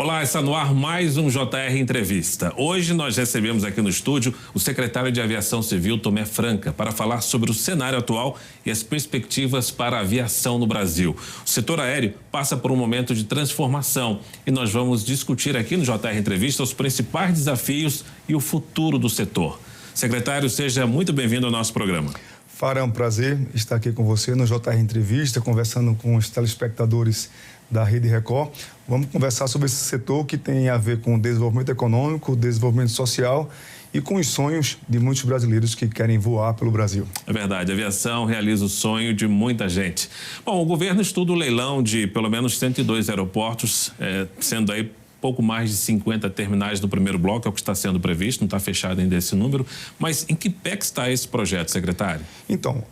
Olá, está no ar mais um JR Entrevista. Hoje nós recebemos aqui no estúdio o secretário de Aviação Civil, Tomé Franca, para falar sobre o cenário atual e as perspectivas para a aviação no Brasil. O setor aéreo passa por um momento de transformação e nós vamos discutir aqui no JR Entrevista os principais desafios e o futuro do setor. Secretário, seja muito bem-vindo ao nosso programa. Fará, é um prazer estar aqui com você no JR Entrevista, conversando com os telespectadores da Rede Record. Vamos conversar sobre esse setor que tem a ver com o desenvolvimento econômico, desenvolvimento social e com os sonhos de muitos brasileiros que querem voar pelo Brasil. É verdade, a aviação realiza o sonho de muita gente. Bom, o governo estuda o leilão de pelo menos 102 aeroportos, sendo aí pouco mais de 50 terminais do primeiro bloco, é o que está sendo previsto, não está fechado ainda esse número. Mas em que pé que está esse projeto, secretário? Então,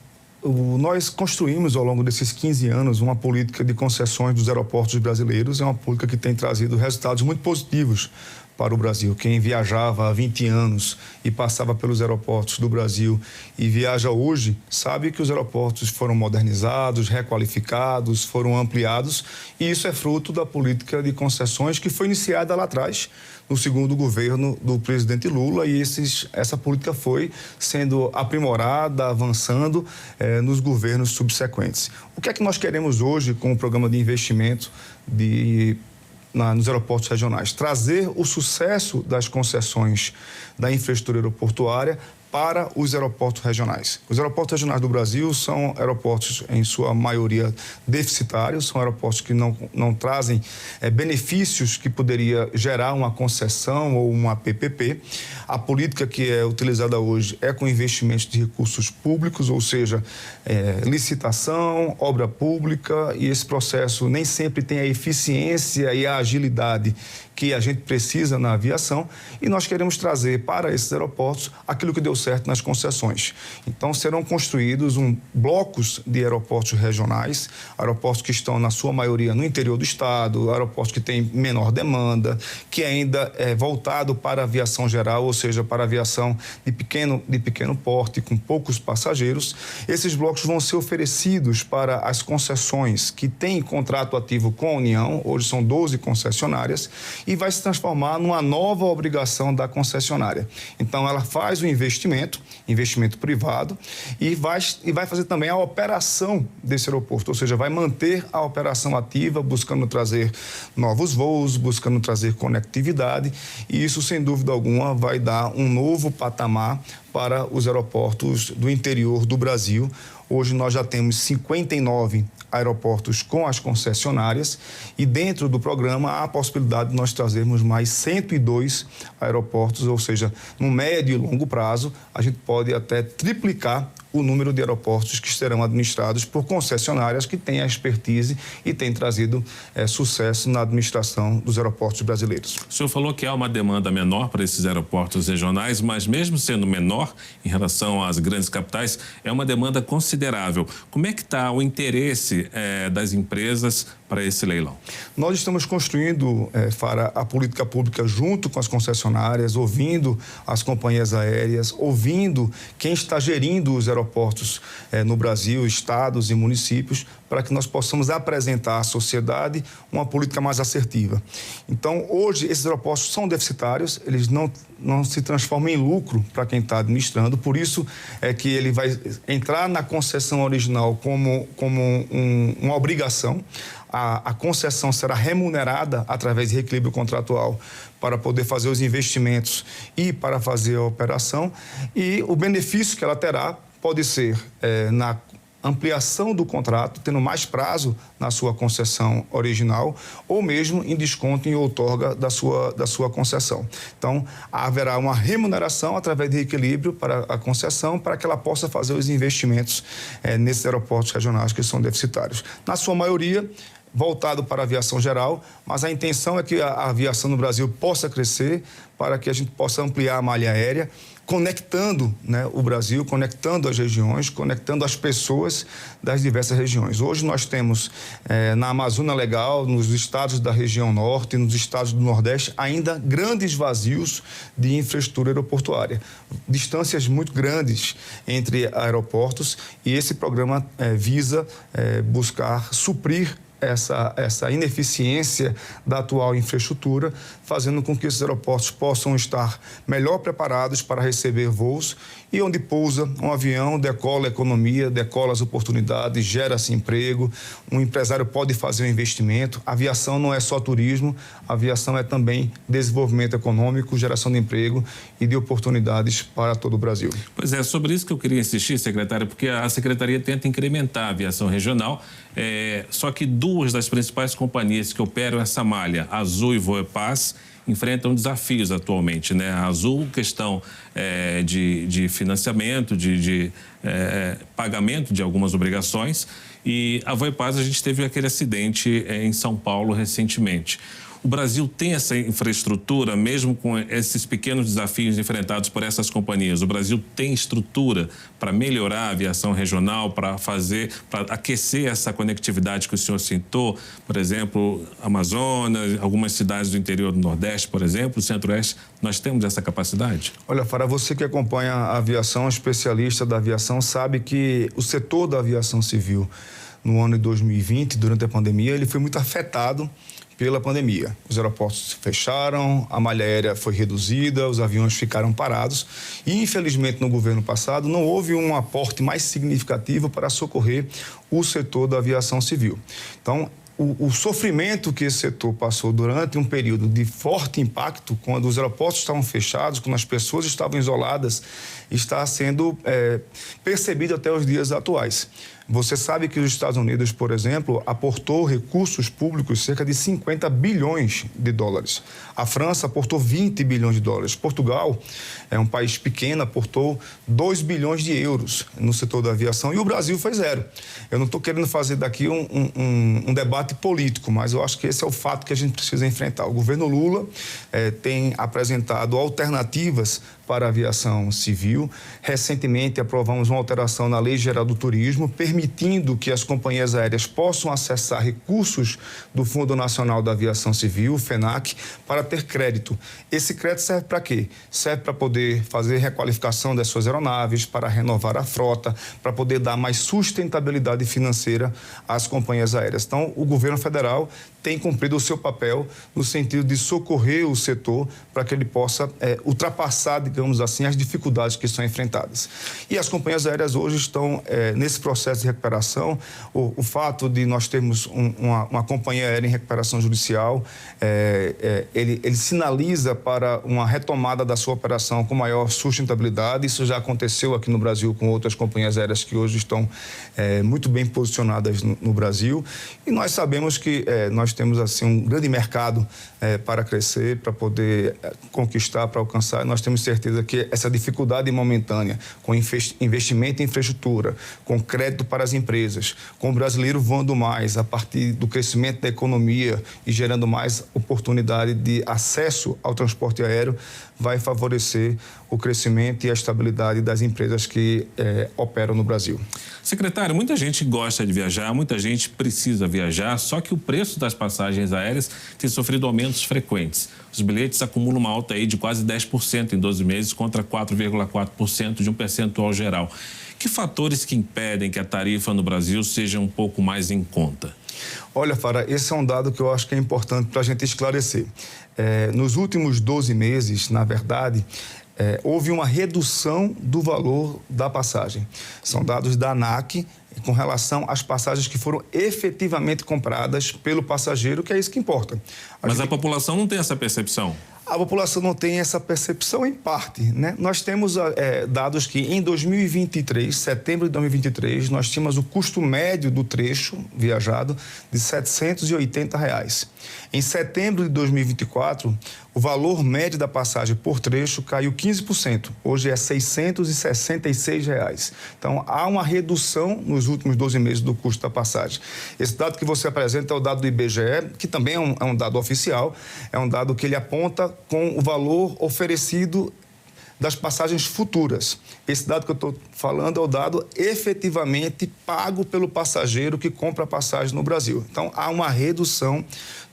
nós construímos ao longo desses 15 anos uma política de concessões dos aeroportos brasileiros. É uma política que tem trazido resultados muito positivos para o Brasil. Quem viajava há 20 anos e passava pelos aeroportos do Brasil e viaja hoje, sabe que os aeroportos foram modernizados, requalificados, foram ampliados, e isso é fruto da política de concessões que foi iniciada lá atrás, no segundo governo do presidente Lula, e essa política foi sendo aprimorada, avançando nos governos subsequentes. O que é que nós queremos hoje com o programa de investimento nos aeroportos regionais? Trazer o sucesso das concessões da infraestrutura aeroportuária para os aeroportos regionais. Os aeroportos regionais do Brasil são aeroportos, em sua maioria, deficitários, são aeroportos que não trazem benefícios que poderia gerar uma concessão ou uma PPP. A política que é utilizada hoje é com investimentos de recursos públicos, ou seja, licitação, obra pública, e esse processo nem sempre tem a eficiência e a agilidade que a gente precisa na aviação, e nós queremos trazer para esses aeroportos aquilo que deu certo nas concessões. Então, serão construídos blocos de aeroportos regionais, aeroportos que estão, na sua maioria, no interior do estado, aeroportos que têm menor demanda, que ainda é voltado para a aviação geral, ou seja, para a aviação de pequeno porte, com poucos passageiros. Esses blocos vão ser oferecidos para as concessões que têm contrato ativo com a União, hoje são 12 concessionárias, e vai se transformar numa nova obrigação da concessionária. Então, ela faz o investimento privado, e vai fazer também a operação desse aeroporto, ou seja, vai manter a operação ativa, buscando trazer novos voos, buscando trazer conectividade, e isso, sem dúvida alguma, vai dar um novo patamar para os aeroportos do interior do Brasil. Hoje nós já temos 59 aeroportos com as concessionárias, e dentro do programa há a possibilidade de nós trazermos mais 102 aeroportos, ou seja, no médio e longo prazo a gente pode até triplicar o número de aeroportos que serão administrados por concessionárias que têm a expertise e têm trazido sucesso na administração dos aeroportos brasileiros. O senhor falou que há uma demanda menor para esses aeroportos regionais, mas mesmo sendo menor em relação às grandes capitais, é uma demanda considerável. Como é que está o interesse das empresas para esse leilão? Nós estamos construindo, Fará, a política pública junto com as concessionárias, ouvindo as companhias aéreas, ouvindo quem está gerindo os aeroportos no Brasil, estados e municípios, para que nós possamos apresentar à sociedade uma política mais assertiva. Então, hoje, esses aeroportos são deficitários, eles não se transformam em lucro para quem está administrando, por isso é que ele vai entrar na concessão original como uma obrigação. A concessão será remunerada através de reequilíbrio contratual para poder fazer os investimentos e para fazer a operação, e o benefício que ela terá pode ser na ampliação do contrato, tendo mais prazo na sua concessão original, ou mesmo em desconto em outorga da sua concessão. Então, haverá uma remuneração através de equilíbrio para a concessão, para que ela possa fazer os investimentos nesses aeroportos regionais que são deficitários. Na sua maioria, voltado para a aviação geral, mas a intenção é que a aviação no Brasil possa crescer, para que a gente possa ampliar a malha aérea, conectando, o Brasil, conectando as regiões, conectando as pessoas das diversas regiões. Hoje nós temos na Amazônia Legal, nos estados da região norte, nos estados do Nordeste, ainda grandes vazios de infraestrutura aeroportuária. Distâncias muito grandes entre aeroportos, e esse programa visa buscar suprir essa ineficiência da atual infraestrutura, fazendo com que esses aeroportos possam estar melhor preparados para receber voos e onde pousa um avião, decola a economia, decola as oportunidades, gera-se emprego, um empresário pode fazer um investimento. A aviação não é só turismo, a aviação é também desenvolvimento econômico, geração de emprego e de oportunidades para todo o Brasil. Pois é, sobre isso que eu queria insistir, secretário, porque a Secretaria tenta incrementar a aviação regional, só que duas das principais companhias que operam essa malha, Azul e Voepaz, enfrentam desafios atualmente, né? A Azul, questão de financiamento, de pagamento de algumas obrigações, e a Voepaz, a gente teve aquele acidente em São Paulo recentemente. O Brasil tem essa infraestrutura, mesmo com esses pequenos desafios enfrentados por essas companhias? O Brasil tem estrutura para melhorar a aviação regional, para aquecer essa conectividade que o senhor citou? Por exemplo, Amazonas, algumas cidades do interior do Nordeste, por exemplo, o Centro-Oeste, nós temos essa capacidade? Olha, Fara, você que acompanha a aviação, especialista da aviação, sabe que o setor da aviação civil, no ano de 2020, durante a pandemia, ele foi muito afetado pela pandemia. Os aeroportos se fecharam, a malha aérea foi reduzida, os aviões ficaram parados e, infelizmente, no governo passado, não houve um aporte mais significativo para socorrer o setor da aviação civil. Então, o sofrimento que esse setor passou durante um período de forte impacto, quando os aeroportos estavam fechados, quando as pessoas estavam isoladas, está sendo percebido até os dias atuais. Você sabe que os Estados Unidos, por exemplo, aportou recursos públicos, cerca de 50 bilhões de dólares. A França aportou 20 bilhões de dólares. Portugal, é um país pequeno, aportou 2 bilhões de euros no setor da aviação e o Brasil foi zero. Eu não estou querendo fazer daqui um debate político, mas eu acho que esse é o fato que a gente precisa enfrentar. O governo Lula tem apresentado alternativas para a aviação civil. Recentemente, aprovamos uma alteração na Lei Geral do Turismo, permitindo que as companhias aéreas possam acessar recursos do Fundo Nacional da Aviação Civil, o FENAC, para ter crédito. Esse crédito serve para quê? Serve para poder fazer requalificação das suas aeronaves, para renovar a frota, para poder dar mais sustentabilidade financeira às companhias aéreas. Então, o governo federal tem cumprido o seu papel no sentido de socorrer o setor para que ele possa ultrapassar, digamos assim, as dificuldades que são enfrentadas. E as companhias aéreas hoje estão nesse processo de recuperação. O fato de nós termos uma companhia aérea em recuperação judicial, ele sinaliza para uma retomada da sua operação com maior sustentabilidade. Isso já aconteceu aqui no Brasil com outras companhias aéreas que hoje estão muito bem posicionadas no Brasil. E nós sabemos que nós temos assim um grande mercado para crescer, para poder conquistar, para alcançar. Nós temos certeza que essa dificuldade momentânea, com investimento em infraestrutura, com crédito para as empresas, com o brasileiro voando mais a partir do crescimento da economia e gerando mais oportunidade de acesso ao transporte aéreo, vai favorecer o crescimento e a estabilidade das empresas que operam no Brasil. Secretário, muita gente gosta de viajar, muita gente precisa viajar, só que o preço das passagens aéreas tem sofrido aumentos frequentes. Os bilhetes acumulam uma alta aí de quase 10% em 12 meses contra 4,4% de um percentual geral. Que fatores que impedem que a tarifa no Brasil seja um pouco mais em conta? Olha, Fara, esse é um dado que eu acho que é importante para a gente esclarecer. Nos últimos 12 meses, na verdade, houve uma redução do valor da passagem. São dados da ANAC com relação às passagens que foram efetivamente compradas pelo passageiro, que é isso que importa. Mas a população não tem essa percepção? A população não tem essa percepção em parte, né? Nós temos dados que em 2023, setembro de 2023, nós tínhamos o custo médio do trecho viajado de R$ 780. Em setembro de 2024, o valor médio da passagem por trecho caiu 15%. Hoje é R$ 666. Então, há uma redução nos últimos 12 meses do custo da passagem. Esse dado que você apresenta é o dado do IBGE, que também é um dado oficial, é um dado que ele aponta com o valor oferecido das passagens futuras. Esse dado que eu estou falando é o dado efetivamente pago pelo passageiro que compra a passagem no Brasil. Então, há uma redução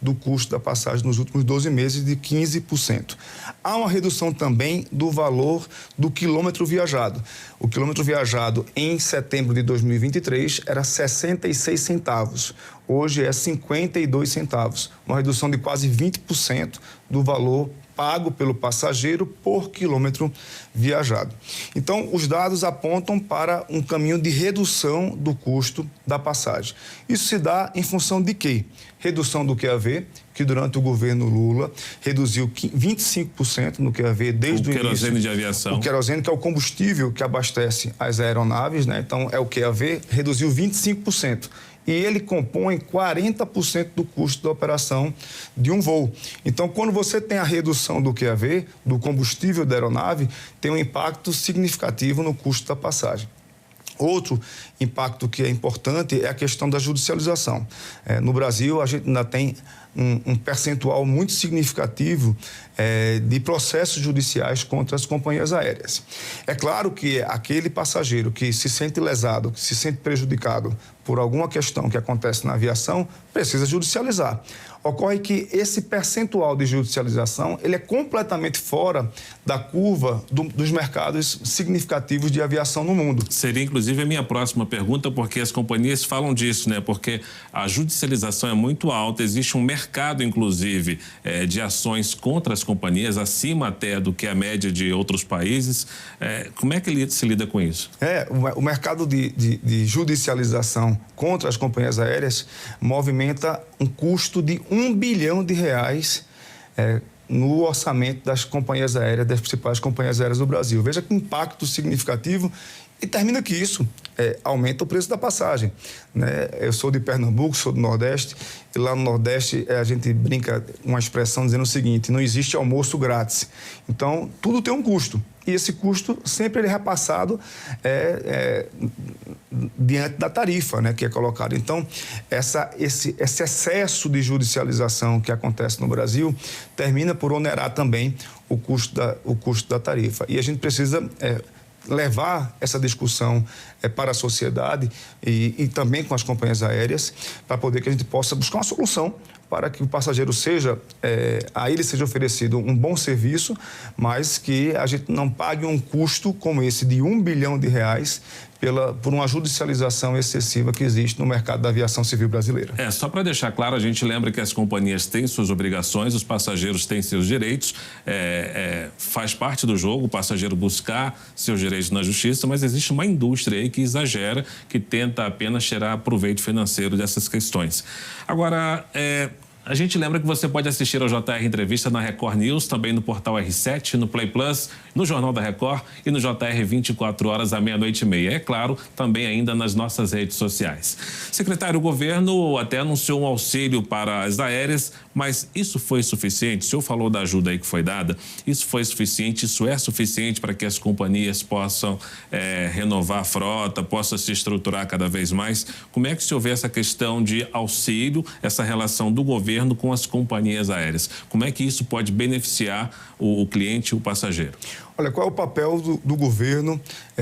do custo da passagem nos últimos 12 meses de 15%. Há uma redução também do valor do quilômetro viajado. O quilômetro viajado em setembro de 2023 era 66 centavos. Hoje é 52 centavos. Uma redução de quase 20% do valor pago pelo passageiro por quilômetro viajado. Então, os dados apontam para um caminho de redução do custo da passagem. Isso se dá em função de quê? Redução do QAV, que durante o governo Lula reduziu 25% no QAV desde o início. O querosene de aviação. O querosene, que é o combustível que abastece as aeronaves, né? Então, é o QAV, reduziu 25%. E ele compõe 40% do custo da operação de um voo. Então, quando você tem a redução do QAV, do combustível da aeronave, tem um impacto significativo no custo da passagem. Outro impacto que é importante é a questão da judicialização. No Brasil, a gente ainda tem um percentual muito significativo de processos judiciais contra as companhias aéreas. É claro que aquele passageiro que se sente lesado, que se sente prejudicado por alguma questão que acontece na aviação, precisa judicializar. Ocorre que esse percentual de judicialização ele é completamente fora da curva dos mercados significativos de aviação no mundo. Seria, inclusive, a minha próxima pergunta, porque as companhias falam disso, né? Porque a judicialização é muito alta, existe um mercado, inclusive, de ações contra as companhias, acima até do que a média de outros países. Como é que se lida com isso? O mercado de judicialização contra as companhias aéreas movimenta um custo de R$1 bilhão no orçamento das companhias aéreas, das principais companhias aéreas do Brasil. Veja que impacto significativo. E termina que isso aumenta o preço da passagem, né? Eu sou de Pernambuco, sou do Nordeste, e lá no Nordeste a gente brinca uma expressão dizendo o seguinte: não existe almoço grátis. Então, tudo tem um custo. E esse custo sempre ele é repassado diante da tarifa, né, que é colocada. Então, esse excesso de judicialização que acontece no Brasil termina por onerar também o custo da tarifa. E a gente precisa levar essa discussão para a sociedade e também com as companhias aéreas, para poder que a gente possa buscar uma solução para que o passageiro a ele seja oferecido um bom serviço, mas que a gente não pague um custo como esse de R$1 bilhão por uma judicialização excessiva que existe no mercado da aviação civil brasileira. Só para deixar claro, a gente lembra que as companhias têm suas obrigações, os passageiros têm seus direitos, faz parte do jogo o passageiro buscar seus direitos na justiça, mas existe uma indústria aí que exagera, que tenta apenas tirar proveito financeiro dessas questões. Agora, a gente lembra que você pode assistir ao JR Entrevista na Record News, também no portal R7, no Play Plus, no Jornal da Record e no JR 24 horas à 00:30. É claro, também ainda nas nossas redes sociais. Secretário, o governo até anunciou um auxílio para as aéreas, mas isso foi suficiente? O senhor falou da ajuda aí que foi dada. Isso foi suficiente? Isso é suficiente para que as companhias possam renovar a frota, possam se estruturar cada vez mais? Como é que se houver essa questão de auxílio, essa relação do governo com as companhias aéreas? Como é que isso pode beneficiar o cliente e o passageiro? Olha, qual é o papel do governo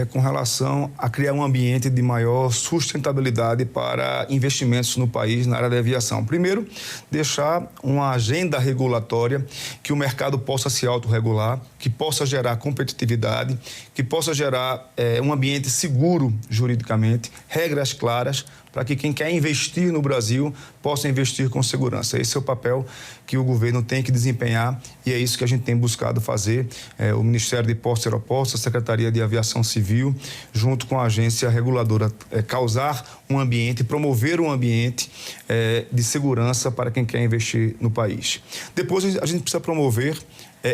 com relação a criar um ambiente de maior sustentabilidade para investimentos no país na área da aviação? Primeiro, deixar uma agenda regulatória que o mercado possa se autorregular, que possa gerar competitividade, que possa gerar um ambiente seguro juridicamente, regras claras, para que quem quer investir no Brasil possa investir com segurança. Esse é o papel que o governo tem que desempenhar e é isso que a gente tem buscado fazer. O Ministério de Portos e Aeroportos, a Secretaria de Aviação Civil, junto com a agência reguladora, causar um ambiente, promover um ambiente de segurança para quem quer investir no país. Depois a gente precisa promover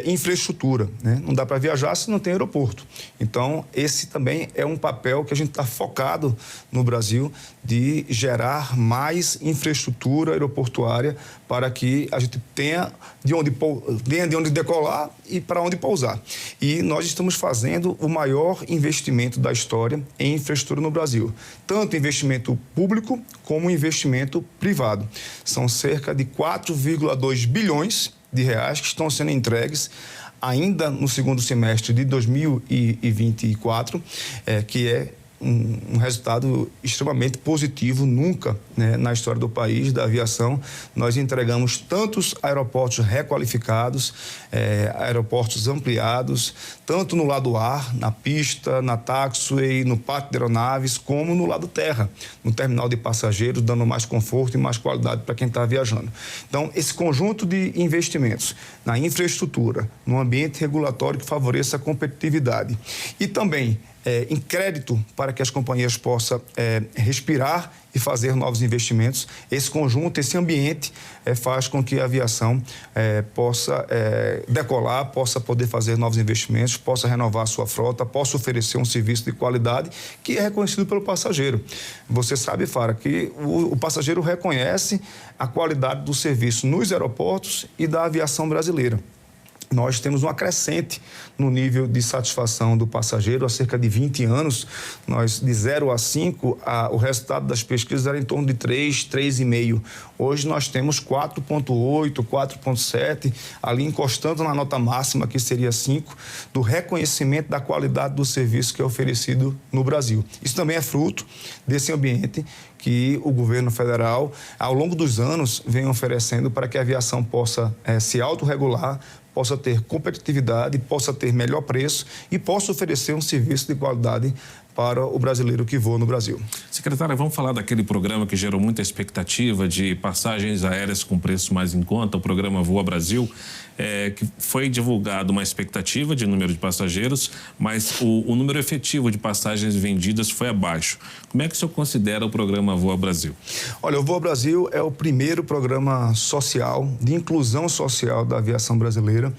infraestrutura, né? Não dá para viajar se não tem aeroporto. Então, esse também é um papel que a gente está focado no Brasil de gerar mais infraestrutura aeroportuária para que a gente tenha de onde decolar e para onde pousar. E nós estamos fazendo o maior investimento da história em infraestrutura no Brasil. Tanto investimento público como investimento privado. São cerca de 4,2 bilhões de reais que estão sendo entregues ainda no segundo semestre de 2024, que é um resultado extremamente positivo. Nunca, né, na história do país, da aviação, nós entregamos tantos aeroportos requalificados, aeroportos ampliados, tanto no lado ar, na pista, na taxiway, no pátio de aeronaves, como no lado terra, no terminal de passageiros, dando mais conforto e mais qualidade para quem está viajando. Então, esse conjunto de investimentos na infraestrutura, no ambiente regulatório que favoreça a competitividade e também em crédito para que as companhias possam respirar e fazer novos investimentos. Esse conjunto, esse ambiente faz com que a aviação possa decolar, possa poder fazer novos investimentos, possa renovar a sua frota, possa oferecer um serviço de qualidade que é reconhecido pelo passageiro. Você sabe, Fara, que o passageiro reconhece a qualidade do serviço nos aeroportos e da aviação brasileira. Nós temos uma crescente no nível de satisfação do passageiro há cerca de 20 anos. Nós, de 0 a 5, o resultado das pesquisas era em torno de 3, 3,5. Hoje nós temos 4,8, 4,7, ali encostando na nota máxima, que seria 5, do reconhecimento da qualidade do serviço que é oferecido no Brasil. Isso também é fruto desse ambiente que o governo federal, ao longo dos anos, vem oferecendo para que a aviação possa se autorregular, possa ter competitividade, possa ter melhor preço e possa oferecer um serviço de qualidade para o brasileiro que voa no Brasil. Secretária, vamos falar daquele programa que gerou muita expectativa de passagens aéreas com preço mais em conta, o programa Voa Brasil, que foi divulgado uma expectativa de número de passageiros, mas o número efetivo de passagens vendidas foi abaixo. Como é que o senhor considera o programa Voa Brasil? Olha, o Voa Brasil é o primeiro programa social, de inclusão social da aviação brasileira,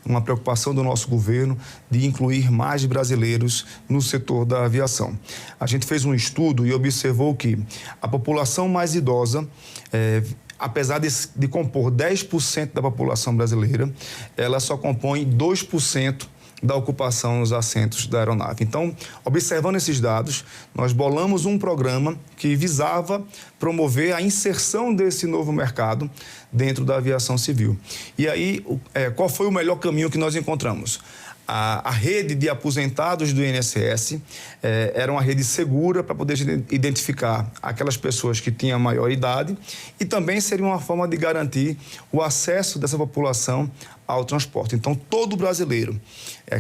uma preocupação do nosso governo de incluir mais brasileiros no setor da aviação. A gente fez um estudo e observou que a população mais idosa, apesar de compor 10% da população brasileira, ela só compõe 2% da ocupação nos assentos da aeronave. Então, observando esses dados, nós bolamos um programa que visava promover a inserção desse novo mercado dentro da aviação civil. E aí, qual foi o melhor caminho que nós encontramos? A rede de aposentados do INSS era uma rede segura para poder identificar aquelas pessoas que tinham maior idade e também seria uma forma de garantir o acesso dessa população ao transporte. Então, todo brasileiro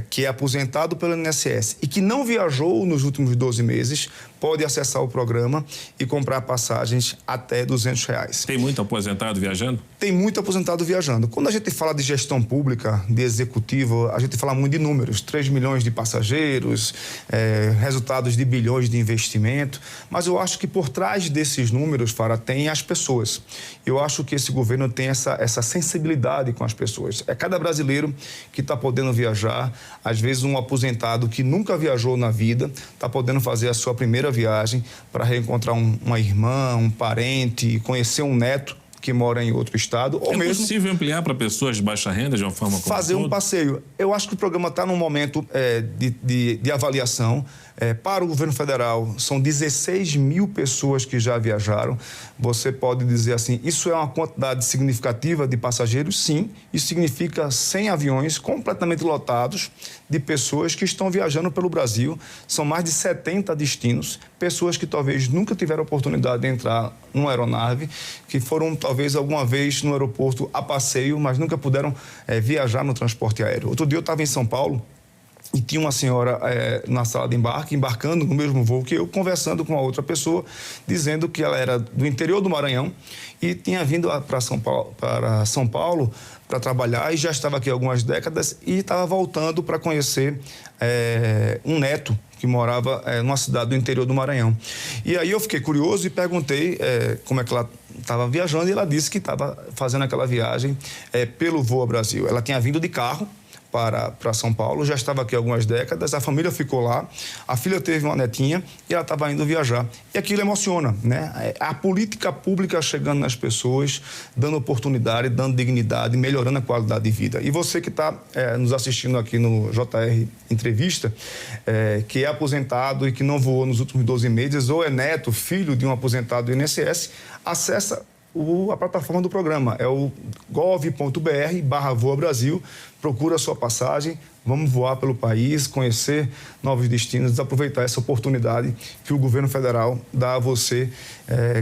que é aposentado pelo INSS e que não viajou nos últimos 12 meses pode acessar o programa e comprar passagens até R$200. Tem muito aposentado viajando? Tem muito aposentado viajando. Quando a gente fala de gestão pública, de executivo, a gente fala muito de números, 3 milhões de passageiros, resultados de bilhões de investimento, mas eu acho que por trás desses números, Fara, tem as pessoas. Eu acho que esse governo tem essa sensibilidade com as pessoas. É cada brasileiro que está podendo viajar, às vezes um aposentado que nunca viajou na vida, está podendo fazer a sua primeira viagem para reencontrar uma irmã, um parente, conhecer um neto que mora em outro estado. Ou mesmo possível ampliar para pessoas de baixa renda de uma forma como fazer um passeio. Eu acho que o programa está num momento de avaliação. Para o governo federal, são 16 mil pessoas que já viajaram. Você pode dizer assim, isso é uma quantidade significativa de passageiros? Sim, isso significa 100 aviões completamente lotados de pessoas que estão viajando pelo Brasil. São mais de 70 destinos, pessoas que talvez nunca tiveram oportunidade de entrar numa aeronave, que foram talvez alguma vez no aeroporto a passeio, mas nunca puderam viajar no transporte aéreo. Outro dia eu estava em São Paulo, e tinha uma senhora na sala de embarque, embarcando no mesmo voo que eu, conversando com a outra pessoa, dizendo que ela era do interior do Maranhão e tinha vindo para São Paulo para trabalhar e já estava aqui há algumas décadas e estava voltando para conhecer um neto que morava numa cidade do interior do Maranhão. E aí eu fiquei curioso e perguntei como é que ela estava viajando e ela disse que estava fazendo aquela viagem pelo Voa Brasil. Ela tinha vindo de carro para São Paulo, já estava aqui há algumas décadas, a família ficou lá, a filha teve uma netinha e ela estava indo viajar. E aquilo emociona, né? A política pública chegando nas pessoas, dando oportunidade, dando dignidade, melhorando a qualidade de vida. E você que está nos assistindo aqui no JR Entrevista, que é aposentado e que não voou nos últimos 12 meses, ou é neto, filho de um aposentado do INSS, acessa a plataforma do programa, é o gov.br/Voa Brasil. Procura a sua passagem, vamos voar pelo país, conhecer novos destinos, aproveitar essa oportunidade que o governo federal dá a você,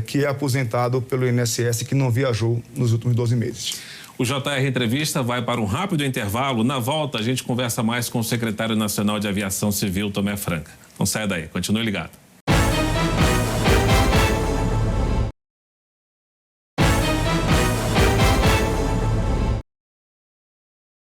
que é aposentado pelo INSS, que não viajou nos últimos 12 meses. O JR Entrevista vai para um rápido intervalo. Na volta, a gente conversa mais com o secretário nacional de Aviação Civil, Tomé Franca. Não saia daí, continue ligado.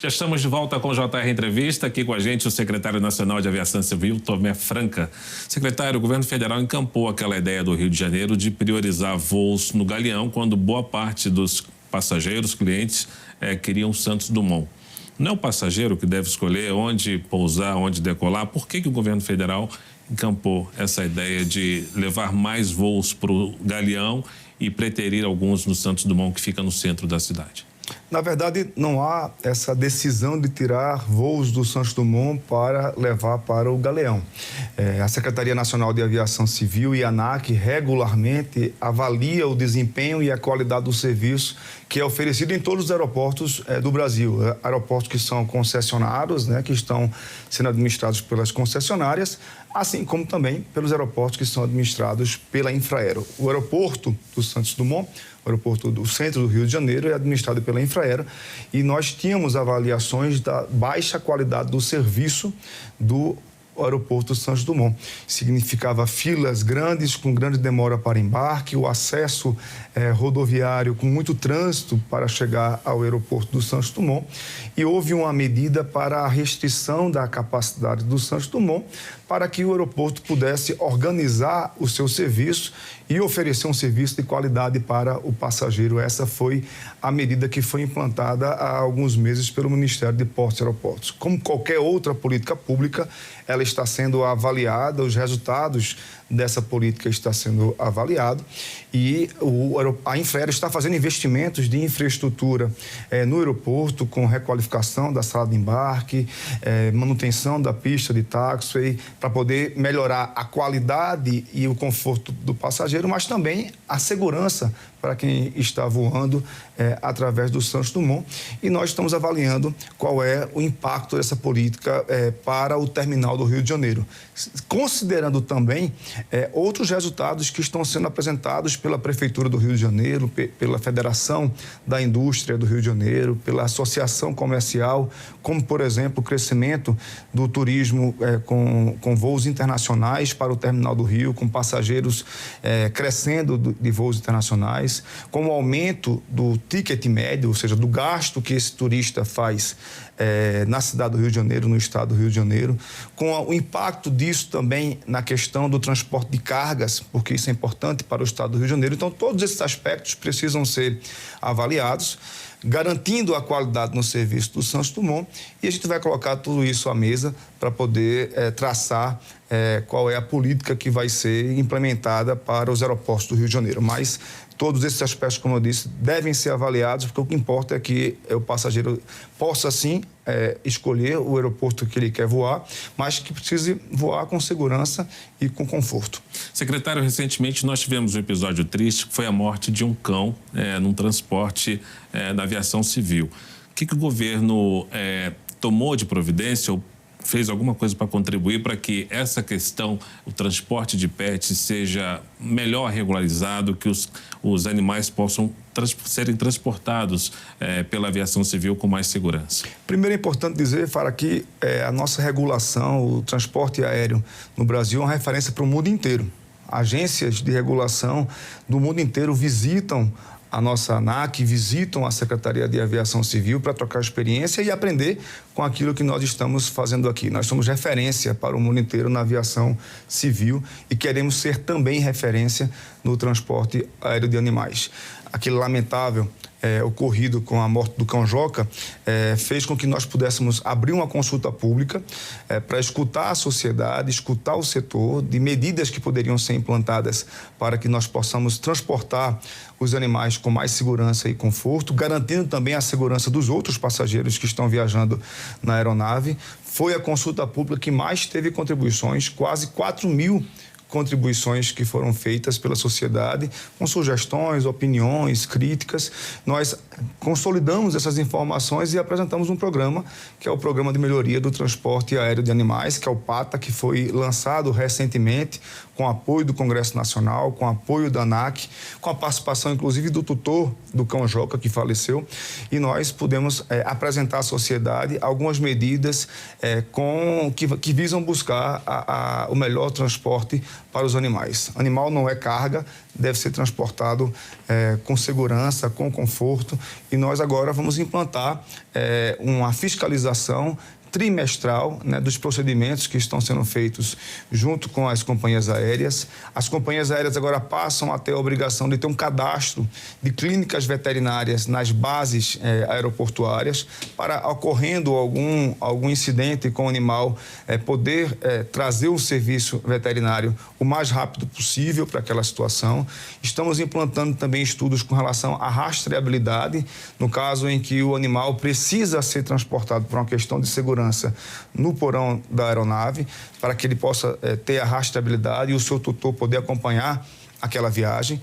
Já estamos de volta com o JR Entrevista. Aqui com a gente o secretário nacional de Aviação Civil, Tomé Franca. Secretário, o governo federal encampou aquela ideia do Rio de Janeiro de priorizar voos no Galeão quando boa parte dos passageiros, clientes, queriam Santos Dumont. Não é o passageiro que deve escolher onde pousar, onde decolar? Por que o governo federal encampou essa ideia de levar mais voos para o Galeão e preterir alguns no Santos Dumont, que fica no centro da cidade? Na verdade, não há essa decisão de tirar voos do Santos Dumont para levar para o Galeão. A Secretaria Nacional de Aviação Civil e a ANAC regularmente avalia o desempenho e a qualidade do serviço que é oferecido em todos os aeroportos do Brasil. Aeroportos que são concessionados, que estão sendo administrados pelas concessionárias, assim como também pelos aeroportos que são administrados pela Infraero. O aeroporto do Santos Dumont, o aeroporto do centro do Rio de Janeiro, é administrado pela Infraero e nós tínhamos avaliações da baixa qualidade do serviço do aeroporto Santos Dumont. Significava filas grandes, com grande demora para embarque, o acesso rodoviário com muito trânsito para chegar ao aeroporto do Santos Dumont, e houve uma medida para a restrição da capacidade do Santos Dumont para que o aeroporto pudesse organizar o seu serviço e oferecer um serviço de qualidade para o passageiro. Essa foi a medida que foi implantada há alguns meses pelo Ministério de Portos e Aeroportos. Como qualquer outra política pública, ela está sendo avaliada, os resultados dessa política está sendo avaliado e a Infraero está fazendo investimentos de infraestrutura no aeroporto, com requalificação da sala de embarque, manutenção da pista de taxiway, para poder melhorar a qualidade e o conforto do passageiro, mas também a segurança para quem está voando através do Santos Dumont. E nós estamos avaliando qual é o impacto dessa política para o terminal do Rio de Janeiro, considerando também outros resultados que estão sendo apresentados pela Prefeitura do Rio de Janeiro, pela Federação da Indústria do Rio de Janeiro, pela Associação Comercial, como, por exemplo, o crescimento do turismo com voos internacionais para o terminal do Rio, com passageiros crescendo de voos internacionais, com o aumento do ticket médio, ou seja, do gasto que esse turista faz na cidade do Rio de Janeiro, no estado do Rio de Janeiro, com o impacto disso também na questão do transporte de cargas, porque isso é importante para o estado do Rio de Janeiro. Então, todos esses aspectos precisam ser avaliados, garantindo a qualidade no serviço do Santos Dumont, e a gente vai colocar tudo isso à mesa para poder traçar qual é a política que vai ser implementada para os aeroportos do Rio de Janeiro. Mas todos esses aspectos, como eu disse, devem ser avaliados, porque o que importa é que o passageiro possa, sim, escolher o aeroporto que ele quer voar, mas que precise voar com segurança e com conforto. Secretário, recentemente nós tivemos um episódio triste, que foi a morte de um cão num transporte da aviação civil. O que o governo tomou de providência ou fez alguma coisa para contribuir para que essa questão, o transporte de pets, seja melhor regularizado, que os animais possam serem transportados pela aviação civil com mais segurança? Primeiro é importante dizer, Fara, que a nossa regulação, o transporte aéreo no Brasil é uma referência para o mundo inteiro. Agências de regulação do mundo inteiro visitam a nossa ANAC, visitam a Secretaria de Aviação Civil para trocar experiência e aprender com aquilo que nós estamos fazendo aqui. Nós somos referência para o mundo inteiro na aviação civil e queremos ser também referência no transporte aéreo de animais. Aquele lamentável ocorrido com a morte do cão Joca fez com que nós pudéssemos abrir uma consulta pública para escutar a sociedade, escutar o setor, de medidas que poderiam ser implantadas para que nós possamos transportar os animais com mais segurança e conforto, garantindo também a segurança dos outros passageiros que estão viajando na aeronave. Foi a consulta pública que mais teve contribuições, quase 4.000 contribuições que foram feitas pela sociedade, com sugestões, opiniões, críticas. Nós consolidamos essas informações e apresentamos um programa, que é o Programa de Melhoria do Transporte Aéreo de Animais, que é o PATA, que foi lançado recentemente, com apoio do Congresso Nacional, com apoio da ANAC, com a participação, inclusive, do tutor do cão Joca, que faleceu, e nós pudemos apresentar à sociedade algumas medidas que visam buscar o melhor transporte para os animais. Animal não é carga, deve ser transportado com segurança, com conforto, e nós agora vamos implantar uma fiscalização trimestral, né, dos procedimentos que estão sendo feitos junto com as companhias aéreas. As companhias aéreas agora passam a ter a obrigação de ter um cadastro de clínicas veterinárias nas bases aeroportuárias para, ocorrendo algum incidente com o animal, poder trazer um serviço veterinário o mais rápido possível para aquela situação. Estamos implantando também estudos com relação à rastreabilidade, no caso em que o animal precisa ser transportado por uma questão de segurança no porão da aeronave, para que ele possa ter a rastreabilidade e o seu tutor poder acompanhar aquela viagem.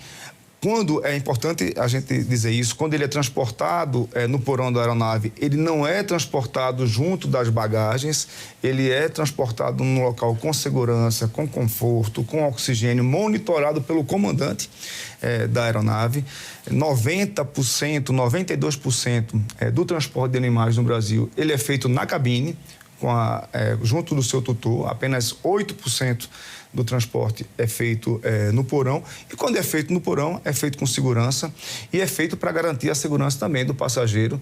Quando é importante a gente dizer isso, quando ele é transportado no porão da aeronave, ele não é transportado junto das bagagens, ele é transportado num local com segurança, com conforto, com oxigênio, monitorado pelo comandante da aeronave. 90%, 92% do transporte de animais no Brasil, ele é feito na cabine, junto do seu tutor. Apenas 8% do transporte é feito no porão, e quando é feito no porão, é feito com segurança e é feito para garantir a segurança também do passageiro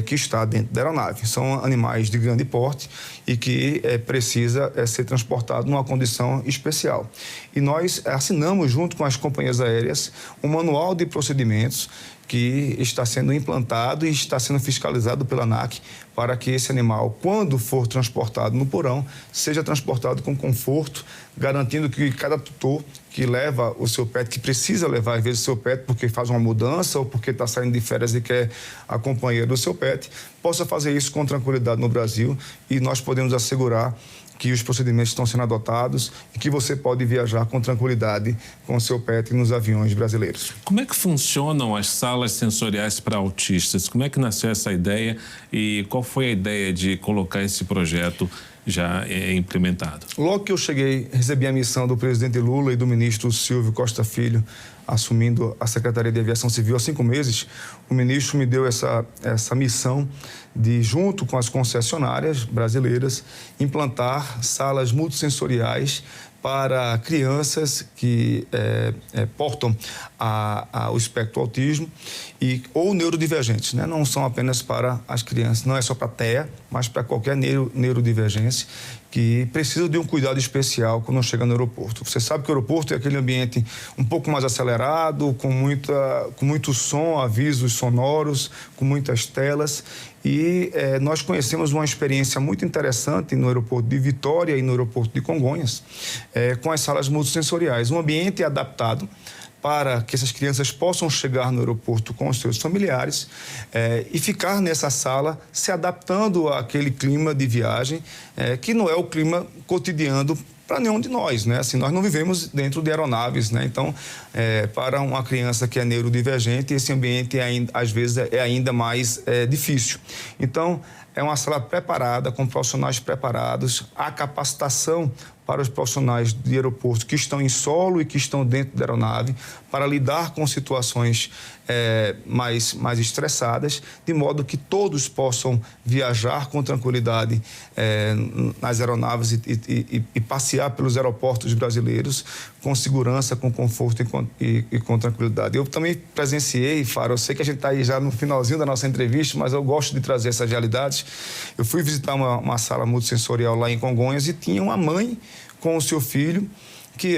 que está dentro da aeronave. São animais de grande porte e que precisa ser transportado numa condição especial. E nós assinamos, junto com as companhias aéreas, um manual de procedimentos que está sendo implantado e está sendo fiscalizado pela ANAC para que esse animal, quando for transportado no porão, seja transportado com conforto, garantindo que cada tutor que leva o seu pet, que precisa levar às vezes o seu pet porque faz uma mudança ou porque está saindo de férias e quer a companhia do seu pet, possa fazer isso com tranquilidade no Brasil, e nós podemos assegurar que os procedimentos estão sendo adotados e que você pode viajar com tranquilidade com o seu pet nos aviões brasileiros. Como é que funcionam as salas sensoriais para autistas? Como é que nasceu essa ideia e qual foi a ideia de colocar esse projeto já implementado? Logo que eu cheguei, recebi a missão do presidente Lula e do ministro Silvio Costa Filho, assumindo a Secretaria de Aviação Civil há 5 meses, o ministro me deu essa missão de, junto com as concessionárias brasileiras, implantar salas multissensoriais para crianças que portam o espectro do autismo ou neurodivergentes, né? Não são apenas para as crianças, não é só para TEA, mas para qualquer neurodivergência que precisa de um cuidado especial quando chega no aeroporto. Você sabe que o aeroporto é aquele ambiente um pouco mais acelerado, com muito som, avisos sonoros, com muitas telas. E nós conhecemos uma experiência muito interessante no aeroporto de Vitória e no aeroporto de Congonhas, com as salas multissensoriais. Um ambiente adaptado para que essas crianças possam chegar no aeroporto com os seus familiares e ficar nessa sala se adaptando àquele clima de viagem, que não é o clima cotidiano para nenhum de nós, né? Assim, nós não vivemos dentro de aeronaves, né? Então, para uma criança que é neurodivergente, esse ambiente às vezes é ainda mais difícil. Então, é uma sala preparada, com profissionais preparados, a capacitação para os profissionais de aeroporto que estão em solo e que estão dentro da aeronave para lidar com situações mais estressadas, de modo que todos possam viajar com tranquilidade nas aeronaves e passear pelos aeroportos brasileiros com segurança, com conforto e com tranquilidade. Eu também presenciei, Faro, eu sei que a gente está aí já no finalzinho da nossa entrevista, mas eu gosto de trazer essas realidades. Eu fui visitar uma sala multissensorial lá em Congonhas e tinha uma mãe com o seu filho que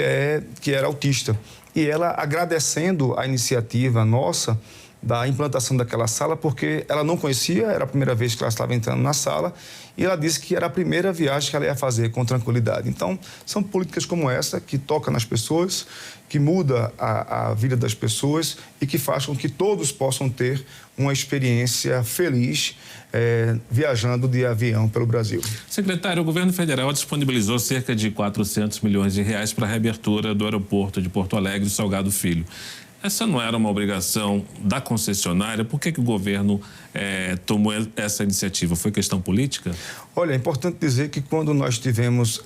era autista. E ela, agradecendo a iniciativa nossa da implantação daquela sala, porque ela não conhecia, era a primeira vez que ela estava entrando na sala, e ela disse que era a primeira viagem que ela ia fazer com tranquilidade. Então, são políticas como essa que tocam nas pessoas, que muda a vida das pessoas e que faz com que todos possam ter uma experiência feliz viajando de avião pelo Brasil. Secretário, o governo federal disponibilizou cerca de 400 milhões de reais para a reabertura do aeroporto de Porto Alegre, Salgado Filho. Essa não era uma obrigação da concessionária? Por que o governo tomou essa iniciativa? Foi questão política? Olha, é importante dizer que quando nós tivemos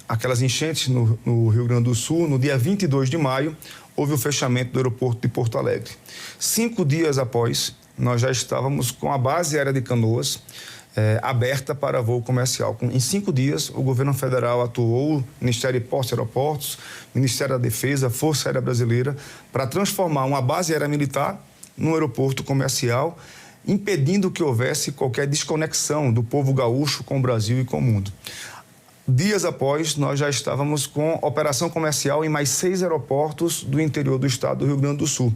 aquelas enchentes no Rio Grande do Sul, no dia 22 de maio, houve o fechamento do aeroporto de Porto Alegre. 5 dias após, nós já estávamos com a base aérea de Canoas aberta para voo comercial. Em 5 dias, o governo federal atuou, o Ministério de Portos e Aeroportos, Ministério da Defesa, Força Aérea Brasileira, para transformar uma base aérea militar num aeroporto comercial, impedindo que houvesse qualquer desconexão do povo gaúcho com o Brasil e com o mundo. Dias após, nós já estávamos com operação comercial em mais 6 aeroportos do interior do estado do Rio Grande do Sul.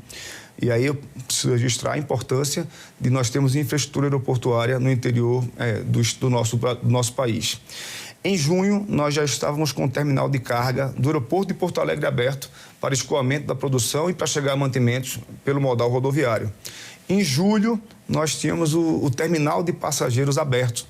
E aí eu preciso registrar a importância de nós termos infraestrutura aeroportuária no interior do nosso país. Em junho, nós já estávamos com o terminal de carga do aeroporto de Porto Alegre aberto para escoamento da produção e para chegar a mantimentos pelo modal rodoviário. Em julho, nós tínhamos o terminal de passageiros aberto.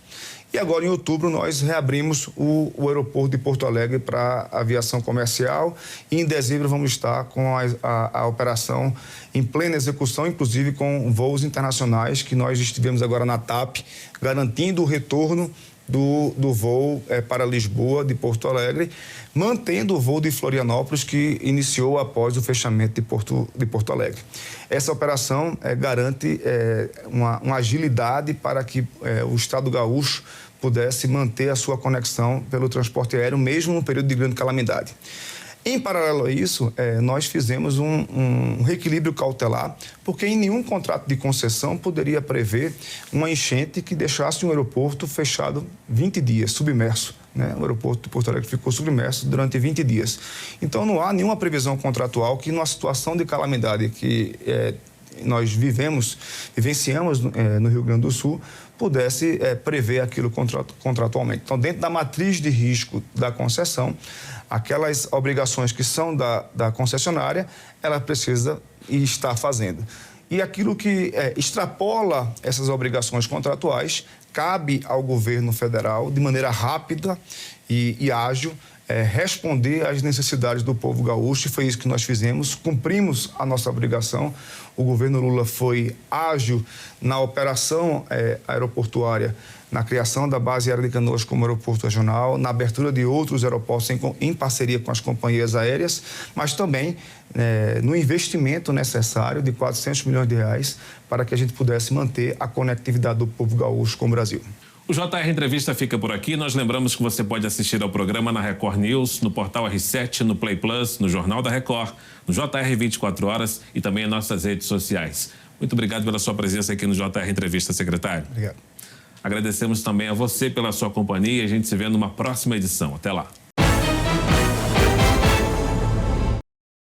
E agora, em outubro, nós reabrimos o aeroporto de Porto Alegre para aviação comercial e em dezembro vamos estar com a operação em plena execução, inclusive com voos internacionais que nós estivemos agora na TAP, garantindo o retorno do voo para Lisboa, de Porto Alegre, mantendo o voo de Florianópolis, que iniciou após o fechamento de Porto Alegre. Essa operação garante uma agilidade para que o Estado gaúcho pudesse manter a sua conexão pelo transporte aéreo, mesmo no período de grande calamidade. Em paralelo a isso, nós fizemos um reequilíbrio cautelar, porque em nenhum contrato de concessão poderia prever uma enchente que deixasse um aeroporto fechado 20 dias, submerso. Né? O aeroporto de Porto Alegre ficou submerso durante 20 dias. Então, não há nenhuma previsão contratual que, numa situação de calamidade que nós vivenciamos no Rio Grande do Sul, pudesse prever aquilo contratualmente. Então, dentro da matriz de risco da concessão, aquelas obrigações que são da concessionária, ela precisa e está fazendo. E aquilo que extrapola essas obrigações contratuais, cabe ao governo federal, de maneira rápida e ágil, responder às necessidades do povo gaúcho, e foi isso que nós fizemos, cumprimos a nossa obrigação. O governo Lula foi ágil na operação aeroportuária, na criação da base aérea de Canoas como aeroporto regional, na abertura de outros aeroportos em parceria com as companhias aéreas, mas também no investimento necessário de 400 milhões de reais para que a gente pudesse manter a conectividade do povo gaúcho com o Brasil. O JR Entrevista fica por aqui. Nós lembramos que você pode assistir ao programa na Record News, no portal R7, no Play Plus, no Jornal da Record, no JR 24 Horas e também em nossas redes sociais. Muito obrigado pela sua presença aqui no JR Entrevista, secretário. Obrigado. Agradecemos também a você pela sua companhia e a gente se vê numa próxima edição. Até lá.